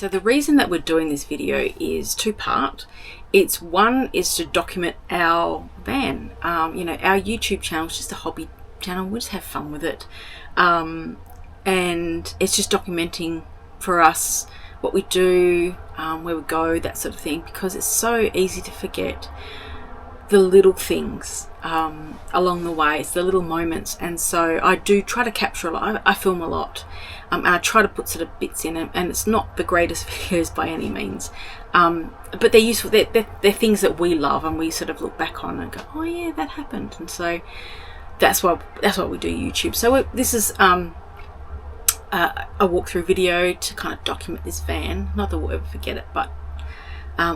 So the reason that we're doing this video is two-part. It's one is to document our van. Our YouTube channel is just a hobby channel. We just have fun with it. And it's just documenting for us what we do, where we go, that sort of thing, because it's so easy to forget the little things along the way. It's the little moments, and so I do try to capture a lot. I film a lot, and I try to put sort of bits in it, and it's not the greatest videos by any means, but they're useful. They're things that we love, and we sort of look back on and go, oh yeah, that happened. And so that's why we do YouTube. So this is a walkthrough video to kind of document this van. Not that we'll ever forget it, but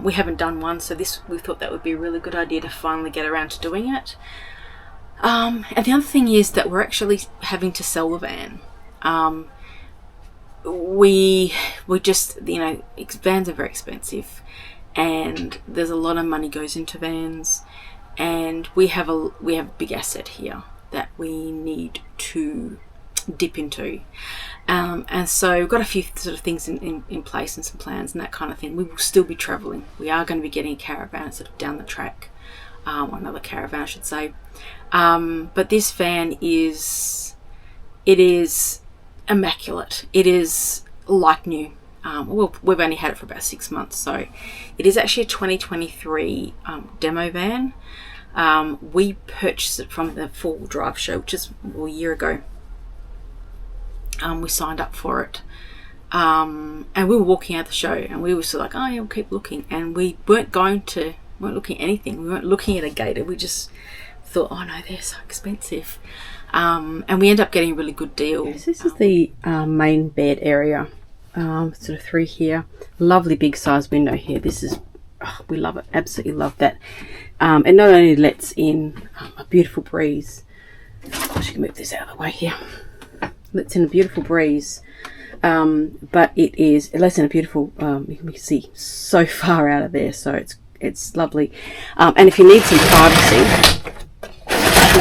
we haven't done one, so we thought that would be a really good idea to finally get around to doing it. And the other thing is that we're actually having to sell the van. We just, vans are very expensive, and there's a lot of money goes into vans, and we have a big asset here that we need to dip into, and so we've got a few sort of things in place and some plans and that kind of thing. We will still be traveling. We are going to be getting a caravan sort of down the track, or another caravan I should say, but this van is immaculate. It is like new. We've only had it for about 6 months, so it is actually a 2023 demo van. We purchased it from the 4-wheel drive show, which is a year ago. We signed up for it, and we were walking out the show, and we were sort of like, oh yeah, we'll keep looking, and we weren't looking at anything. We weren't looking at a Gator. We just thought, oh no, they're so expensive, and we ended up getting a really good deal. Yes, this is the main bed area, sort of through here. Lovely big size window here. This is, we love it, absolutely love that. It not only lets in a beautiful breeze. I should move this out of the way here. Lets in a beautiful breeze, but it lets in a beautiful, you can see so far out of there, so it's lovely. And if you need some privacy,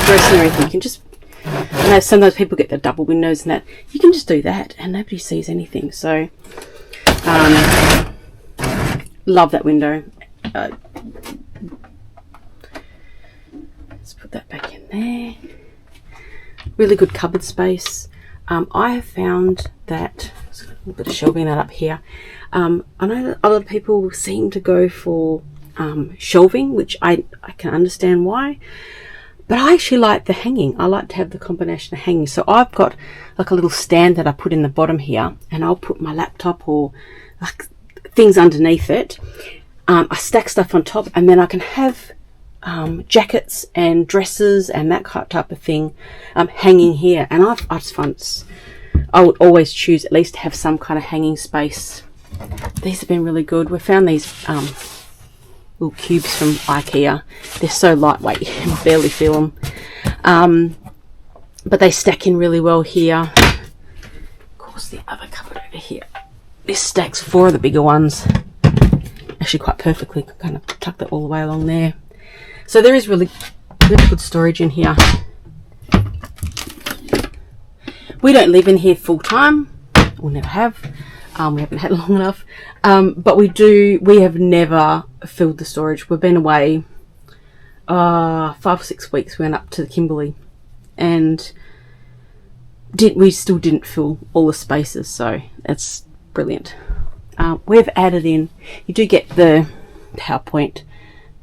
dressing or anything, you can just, I know sometimes people get the double windows and that, you can just do that and nobody sees anything. So love that window. Let's put that back in there. Really good cupboard space. I have found that, a little bit of shelving that up here. I know that a lot of people seem to go for shelving, which I can understand why, but I actually like the hanging. I like to have the combination of hanging. So I've got like a little stand that I put in the bottom here, and I'll put my laptop or like things underneath it. I stack stuff on top, and then I can have jackets and dresses and that type of thing hanging here, and I just find I would always choose at least to have some kind of hanging space. These have been really good. We found these little cubes from IKEA. They're so lightweight, you can barely feel them, but they stack in really well here. Of course, the other cupboard over here, this stacks 4 of the bigger ones actually quite perfectly. Kind of tuck that all the way along there. So there is really good storage in here. We don't live in here full time. We'll never have. We haven't had it long enough. But we have never filled the storage. We've been away 5 or 6 weeks. We went up to the Kimberley, and we still didn't fill all the spaces. So that's brilliant. We've added in, you do get the PowerPoint,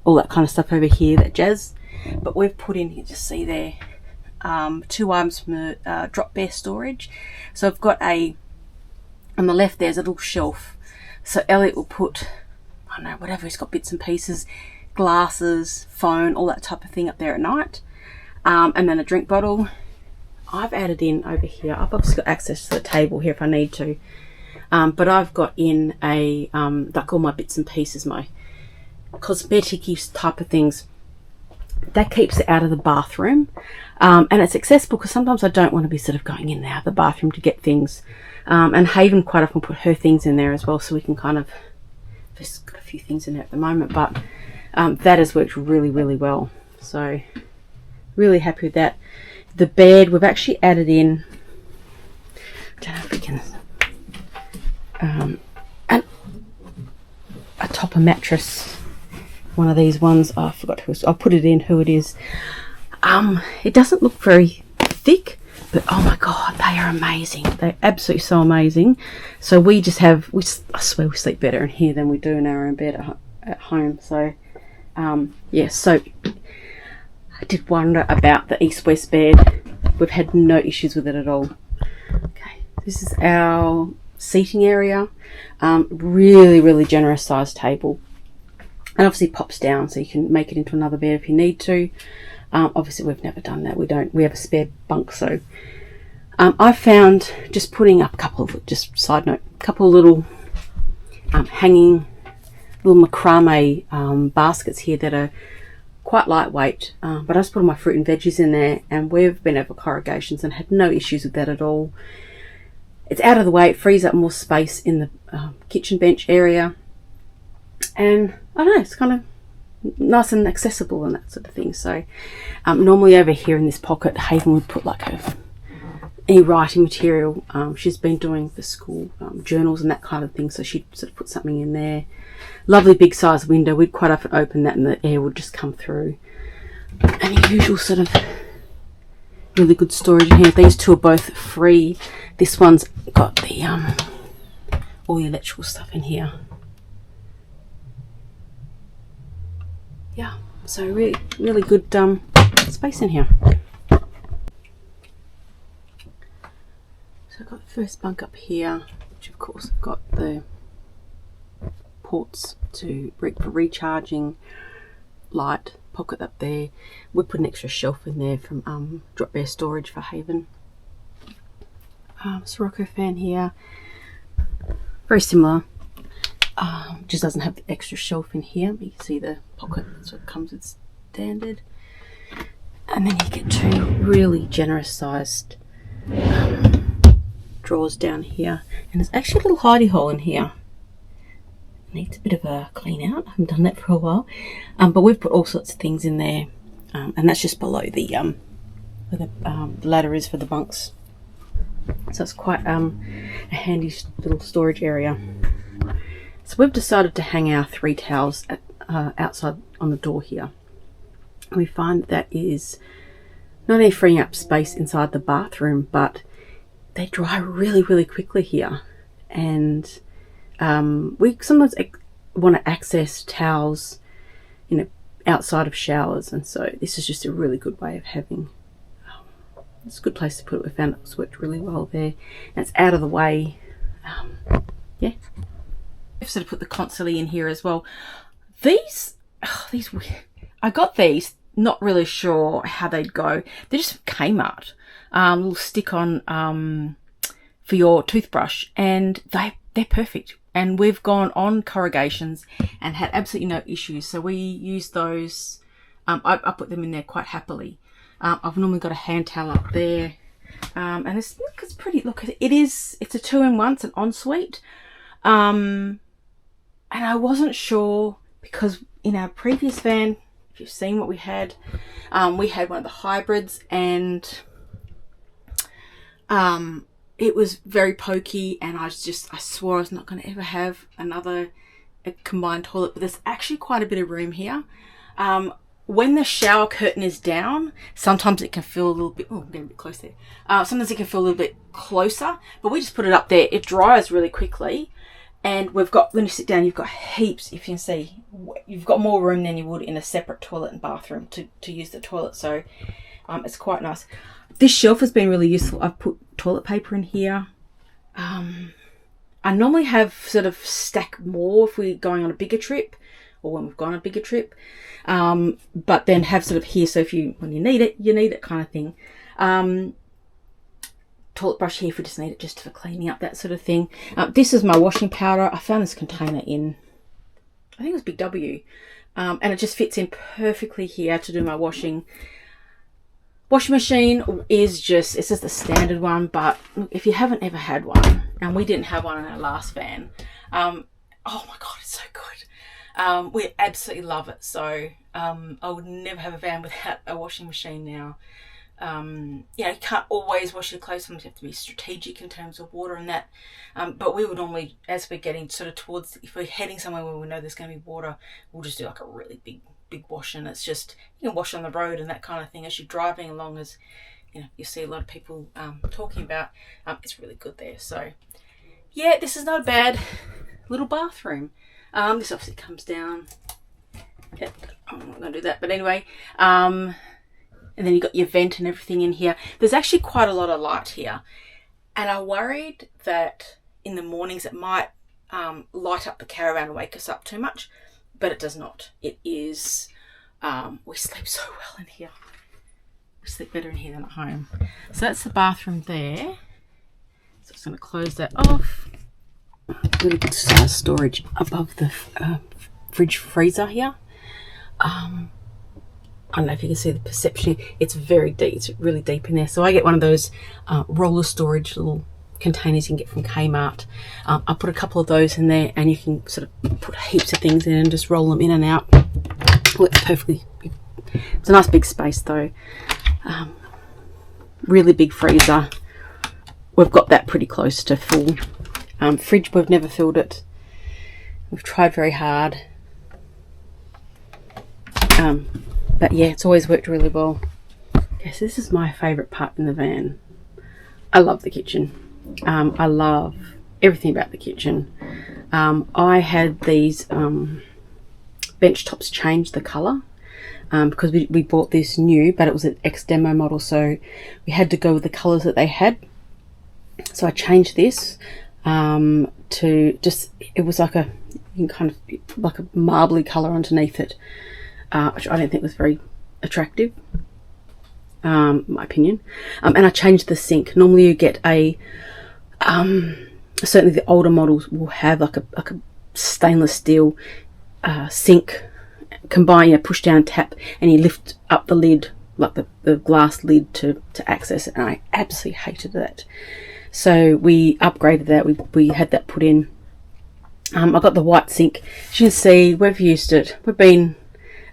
all that kind of stuff over here, that jazz, but we've put in, you just see there, 2 items from the drop bear storage. So I've got on the left there's a little shelf, so Elliot will put, I don't know, whatever, he's got bits and pieces, glasses, phone, all that type of thing up there at night, and then a drink bottle. I've added in over here, I've obviously got access to the table here if I need to, but I've got in like all my bits and pieces, my cosmetic type of things. That keeps it out of the bathroom, and it's accessible because sometimes I don't want to be sort of going in and out of the bathroom to get things, and Haven quite often put her things in there as well, so we can kind of, there's got a few things in there at the moment, but that has worked really, really well, so really happy with that. The bed, we've actually added in, I don't know if we can, and a topper mattress, one of these ones. Oh, I forgot I'll put it in who it is. It doesn't look very thick, but oh my god, they are amazing. They're absolutely so amazing. So we just have, I swear we sleep better in here than we do in our own bed at home. So yeah, so I did wonder about the east-west bed. We've had no issues with it at all. Okay, this is our seating area. Really, really generous sized table. And obviously pops down so you can make it into another bed if you need to. Obviously we've never done that. We have a spare bunk, so I found just putting up a couple of, just side note, a couple of little hanging little macrame baskets here that are quite lightweight, but I just put all my fruit and veggies in there, and we've been over corrugations and had no issues with that at all. It's out of the way, it frees up more space in the kitchen bench area, and I don't know, it's kind of nice and accessible and that sort of thing. So normally over here in this pocket, Haven would put like any writing material. She's been doing for school journals and that kind of thing, so she'd sort of put something in there. Lovely big size window. We'd quite often open that and the air would just come through. And the usual sort of really good storage in here. These two are both free. This one's got the all the electrical stuff in here. Yeah, so really, really good space in here. So I've got the first bunk up here, which of course I've got the ports for recharging, light pocket up there. We put an extra shelf in there from drop bear storage for Haven. Sirocco fan here, very similar. Just doesn't have the extra shelf in here, but you can see the pocket sort of comes with standard. And then you get two really generous sized drawers down here, and there's actually a little hidey hole in here. Needs a bit of a clean out. I haven't done that for a while, but we've put all sorts of things in there, and that's just below the where the ladder is for the bunks. So it's quite a handy little storage area. So we've decided to hang our 3 towels outside on the door here. And we find that is not only freeing up space inside the bathroom, but they dry really, really quickly here. And we sometimes want to access towels, outside of showers, and so this is just a really good way of having. It's a good place to put it. We found it's worked really well there, and it's out of the way. Yeah. I've sort of put the console in here as well. These I got these, not really sure how they'd go. They're just from Kmart. Little stick on for your toothbrush, and they're perfect. And we've gone on corrugations and had absolutely no issues. So we use those. I put them in there quite happily. I've normally got a hand towel up there, and it's pretty. Look, it's a 2-in-1. It's an ensuite. And I wasn't sure because in our previous van, if you've seen what we had one of the hybrids, and it was very pokey, and I swore I was not going to ever have a combined toilet, but there's actually quite a bit of room here. When the shower curtain is down, sometimes it can feel a little bit, I'm getting a bit close there. Sometimes it can feel a little bit closer, but we just put it up there. It dries really quickly. And we've got, when you sit down, you've got heaps, if you can see, you've got more room than you would in a separate toilet and bathroom to use the toilet. So it's quite nice. This shelf has been really useful. I've put toilet paper in here. I normally have sort of stack more if we're going on a bigger trip, or when we've gone on a bigger trip. But then have sort of here, so when you need it kind of thing. Toilet brush here if we just need it just for cleaning up, that sort of thing. This is my washing powder. I found this container in, I think it was Big W, and it just fits in perfectly here to do my washing. Washing machine is just, it's just the standard one, but if you haven't ever had one, and we didn't have one in our last van, oh my god, it's so good. We absolutely love it. So I would never have a van without a washing machine now. You know, you can't always wash your clothes. Sometimes you have to be strategic in terms of water and that. But we would normally, as we're getting sort of towards, if we're heading somewhere where we know there's going to be water, we'll just do like a really big wash, and it's just, you can wash on the road and that kind of thing as you're driving along, as you know, you see a lot of people talking about. It's really good there. So yeah, this is not a bad little bathroom. This obviously comes down. Yep, I'm not going to do that, but anyway. And then you've got your vent and everything in here. There's actually quite a lot of light here. And I worried that in the mornings it might light up the caravan and wake us up too much. But it does not. It is, we sleep so well in here. We sleep better in here than at home. So that's the bathroom there. So I'm just going to close that off. Really good size storage above the fridge freezer here. I don't know if you can see the perception. It's very deep. It's really deep in there. So I get one of those roller storage little containers you can get from Kmart. I put a couple of those in there, and you can sort of put heaps of things in and just roll them in and out. Works perfectly. It's a nice big space though. Really big freezer. We've got that pretty close to full. Fridge, we've never filled it. We've tried very hard. But yeah, it's always worked really well. Okay, so this is my favourite part in the van. I love the kitchen. I love everything about the kitchen. I had these bench tops change the colour because we bought this new, but it was an ex-demo model, so we had to go with the colours that they had. So I changed this to just, it was like a, you can kind of, like a marbly colour underneath it. Which I don't think was very attractive, my opinion. And I changed the sink. Normally you get a, certainly the older models will have like a stainless steel sink, combine, you know, push down tap, and you lift up the lid, like the glass lid to access it. And I absolutely hated that. So we upgraded that. We had that put in. I got the white sink. As you can see, we've used it. We've been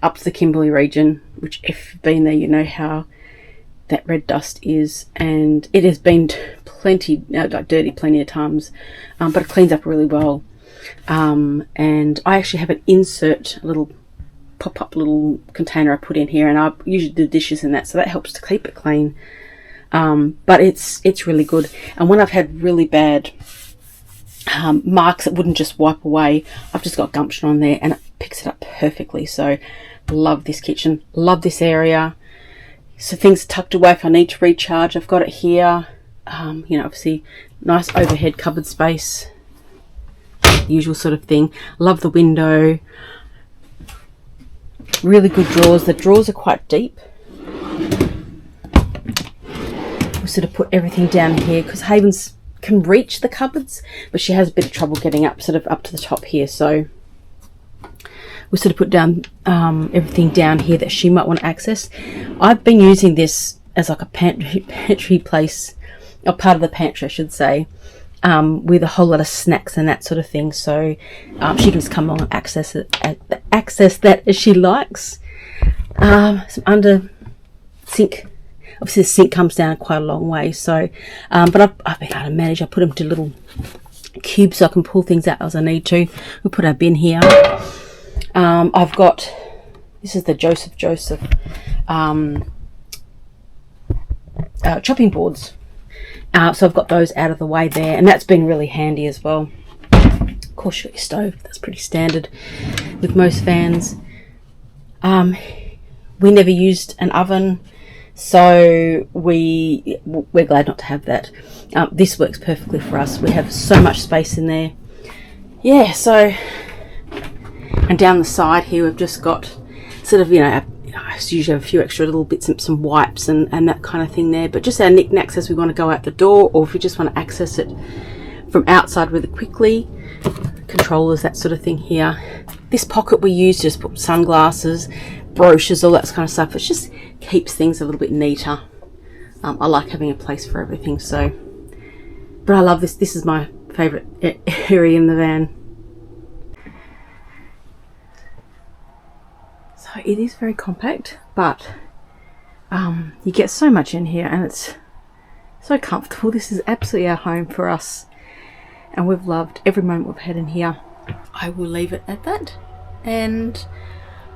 up to the Kimberley region, which if you've been there, you know how that red dust is, and it has been plenty, like dirty plenty of times, but it cleans up really well. And I actually have an insert, a little pop-up little container I put in here, and I usually do dishes in that, so that helps to keep it clean. But it's really good. And when I've had really bad marks that wouldn't just wipe away, I've just got gumption on there and it picks it up perfectly. So love this kitchen, love this area. So things are tucked away if I need to recharge, I've got it here. You know, obviously nice overhead cupboard space, the usual sort of thing. Love the window, really good drawers. The drawers are quite deep. We sort of put everything down here because Haven's can reach the cupboards, but she has a bit of trouble getting up, sort of up to the top here. So we sort of put down everything down here that she might want to access. I've been using this as like a pantry place, or part of the pantry I should say, with a whole lot of snacks and that sort of thing. So she can just come along and access that as she likes. Some under sink. Obviously the sink comes down quite a long way. So, but I've been able to manage. I put them to little cubes so I can pull things out as I need to. We put our bin here. I've got, this is the Joseph chopping boards. So I've got those out of the way there, and that's been really handy as well. Of course you've got your stove, that's pretty standard with most vans. We never used an oven, so we're glad not to have that. This works perfectly for us. We have so much space in there. Yeah, so, and down the side here we've just got sort of, you know, I usually have a few extra little bits and some wipes and that kind of thing there, but just our knickknacks as we want to go out the door, or if we just want to access it from outside really quickly. Controllers, that sort of thing here. This pocket we use to just put sunglasses, brochures, all that kind of stuff. It just keeps things a little bit neater. I like having a place for everything. So, but I love this. This is my favourite area in the van. So it is very compact, but You get so much in here, and it's so comfortable. This is absolutely our home for us, and we've loved every moment we've had in here. I will leave it at that, and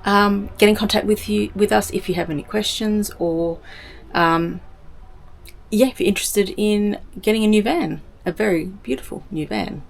get in contact with us if you have any questions, or if you're interested in getting a new van, a very beautiful new van.